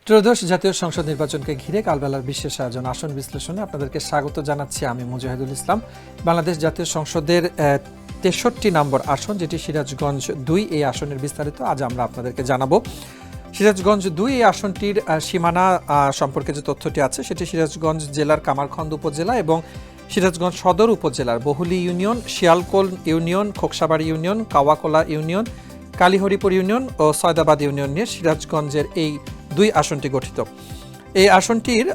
ত্রয়োদশ জাতীয় সংসদ নির্বাচনকে ঘিরে কালবেলার বিশেষ আয়োজন আসন বিশ্লেষণে আপনাদেরকে স্বাগত জানাচ্ছি আমি মুজাহিদুল ইসলাম। বাংলাদেশ জাতীয় সংসদের ৬৩ নম্বর আসন, যেটি সিরাজগঞ্জ ২, এই আসনের বিস্তারিত আজ আমরা আপনাদেরকে জানাবো। সিরাজগঞ্জ ২ এই আসনটির সীমানা সম্পর্কে যে তথ্যটি আছে সেটি সিরাজগঞ্জ জেলার কামারখন্দ উপজেলা এবং সিরাজগঞ্জ সদর উপজেলার Bahuli union, Shialkol union, Khokshabari union, Kawakola union, Kalihiripur union ও সয়দাবাদ ইউনিয়ন নিয়ে সিরাজগঞ্জের এই ২ আসনটি গঠিত। এই আসনটির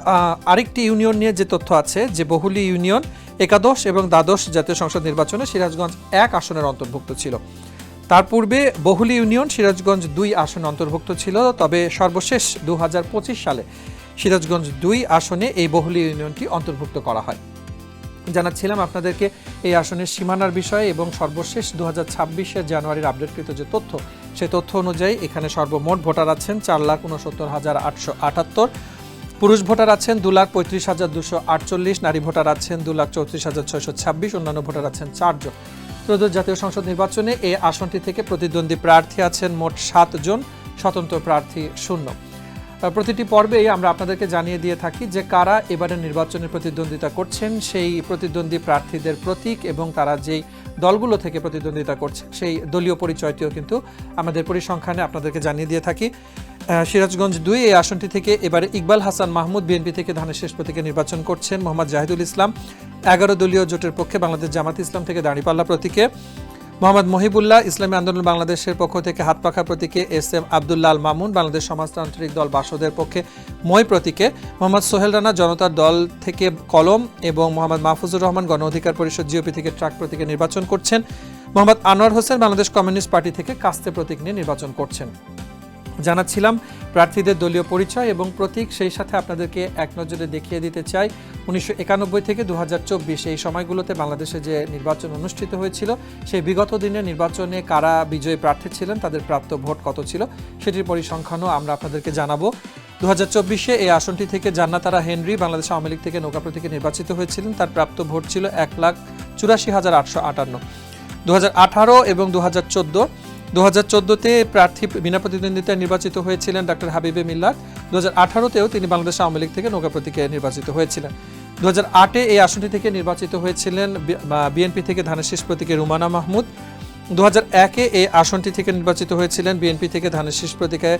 আরেকটি ইউনিয়ন নিয়ে যে তথ্য আছে যে বহুলী ইউনিয়ন একাদশ এবং দ্বাদশ জাতীয় সংসদ নির্বাচনে সিরাজগঞ্জ ১ আসনের অন্তর্ভুক্ত ছিল। তার পূর্বে বহুলী ইউনিয়ন সিরাজগঞ্জ ২ আসনে অন্তর্ভুক্ত ছিল, তবে সর্বশেষ ২০২৫ সালে সিরাজগঞ্জ ২ আসনে এই বহুলী ইউনিয়নটি অন্তর্ভুক্ত করা হয়। জানাচ্ছিলাম আপনাদেরকে এই আসনের সীমানার বিষয়ে এবং সর্বশেষ ২০২৬ জানুয়ারির আপডেটকৃত যে তথ্য, সেই তথ্য অনুযায়ী এখানে সর্বমোট ভোটার আছেন ৪,৬৯,৮৭৮, পুরুষ ভোটার আছেন ২,৩৫,২৪৮, নারী ভোটার আছেন ২,৩৪,৬২৬, অন্যান্য ভোটার আছেন ৪ জন। ত্রয়োদশ জাতীয় সংসদ নির্বাচনে এই আসনটি থেকে প্রতিদ্বন্দ্বী প্রার্থী আছেন মোট ৭ জন, স্বতন্ত্র প্রার্থী ০। প্রতিটি পর্বেই আমরা আপনাদেরকে জানিয়ে দিয়ে থাকি যে কারা এবারে নির্বাচনে প্রতিদ্বন্দ্বিতা করছেন, সেই প্রতিদ্বন্দ্বী প্রার্থীদের প্রতীক এবং তারা যেই দলগুলো থেকে প্রতিদ্বন্দ্বিতা করছে সেই দলীয় পরিচয়টিও কিন্তু আমাদের পরিসংখ্যানে আপনাদেরকে জানিয়ে দিয়ে থাকি। সিরাজগঞ্জ ২ এই আসনটি থেকে এবারে ইকবাল হাসান মাহমুদ বিএনপি থেকে ধানের শেষ প্রতীকে নির্বাচন করছেন। মোহাম্মদ জাহিদুল ইসলাম ১১ দলীয় জোটের পক্ষে বাংলাদেশ জামাত ইসলাম থেকে দাঁড়িপাল্লা প্রতীকে, মোহাম্মদ মহিবুল্লাহ ইসলামী আন্দোলন বাংলাদেশের পক্ষ থেকে হাতপাখা প্রতীকে, এস এম আবদুল্লাহ আল মামুন বাংলাদেশ সমাজতান্ত্রিক দল বাসদের পক্ষে মই প্রতীকে, মোহাম্মদ সোহেল রানা জনতার দল থেকে কলম এবং মোহাম্মদ মাহফুজুর রহমান গণ অধিকার পরিষদ জিওপি থেকে ট্রাক প্রতীকে নির্বাচন করছেন। মোহাম্মদ আনোয়ার হোসেন বাংলাদেশ কমিউনিস্ট পার্টি থেকে কাস্তে প্রতীক নিয়ে নির্বাচন করছেন। জানাচ্ছিলাম প্রার্থীদের দলীয় পরিচয় এবং প্রতীক, সেই সাথে আপনাদেরকে এক নজরে দেখিয়ে দিতে চাই ১৯৯১ থেকে ২০২৪ এই সময়গুলোতে বাংলাদেশে যে নির্বাচন অনুষ্ঠিত হয়েছিল সেই বিগত দিনের নির্বাচনে কারা বিজয়ী প্রার্থী ছিলেন, তাদের প্রাপ্ত ভোট কত ছিল সেটির পরিসংখ্যানও আমরা আপনাদেরকে জানাবো। ২০২৪ এই আসনটি থেকে জান্নাতারা হেনরি বাংলাদেশ আওয়ামী লীগ থেকে নৌকা প্রতীকে নির্বাচিত হয়েছিলেন, তার প্রাপ্ত ভোট ছিল ১,৮৪,৮৫৮। ২০১৮ এবং ২০১৪তে প্রার্থী বিনা প্রতিদ্বন্দ্বিতায় নির্বাচিত হয়েছিলেন ডক্টর হাবিবে মিল্লাত। ২০১৮তেও তিনি বাংলাদেশ আওয়ামী লীগ থেকে নৌকা প্রতীকে নির্বাচিত হয়েছিলেন। ২০০৮ এই আসনটি থেকে নির্বাচিত হয়েছিলেন বিএনপি থেকে ধানের শীষ প্রতীকে রুমানা মাহমুদ। ২০০১ এই আসনটি থেকে নির্বাচিত হয়েছিলেন বিএনপি থেকে ধানের শীষ প্রতীকে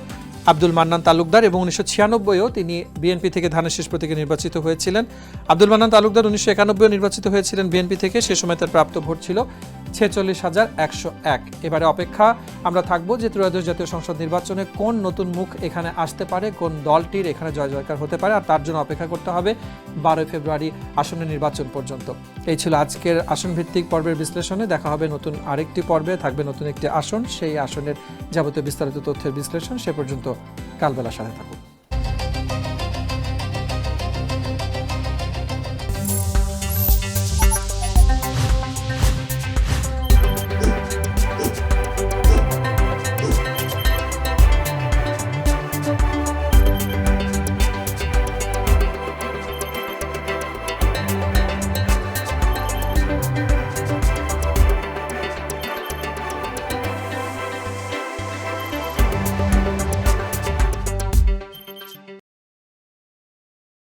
আব্দুল মান্নান তালুকদার এবং ১৯৯৬ও তিনি বিএনপি থেকে ধানের শীষ প্রতীকে নির্বাচিত হয়েছিলেন। আব্দুল মান্নান তালুকদার ১৯৯১ নির্বাচিত হয়েছিলেন বিএনপি থেকে, সে সময় তার প্রাপ্ত ভোট ছিল ৪৬,১০১। এবারে অপেক্ষা আমরা থাকবো যে ত্রয়োদশ জাতীয় সংসদ নির্বাচনে কোন নতুন মুখ এখানে আসতে পারে, কোন দলটির এখানে জয় জয়কার হতে পারে, আর তার জন্য অপেক্ষা করতে হবে ১২ ফেব্রুয়ারি আসনের নির্বাচন পর্যন্ত। এই ছিল আজকের আসন ভিত্তিক পর্বের বিশ্লেষণে। দেখা হবে নতুন আরেকটি পর্বে, থাকবে নতুন একটি আসন, সেই আসনের যাবতীয় বিস্তারিত তথ্যের বিশ্লেষণ। সে পর্যন্ত কালবেলার সাথে থাকুন।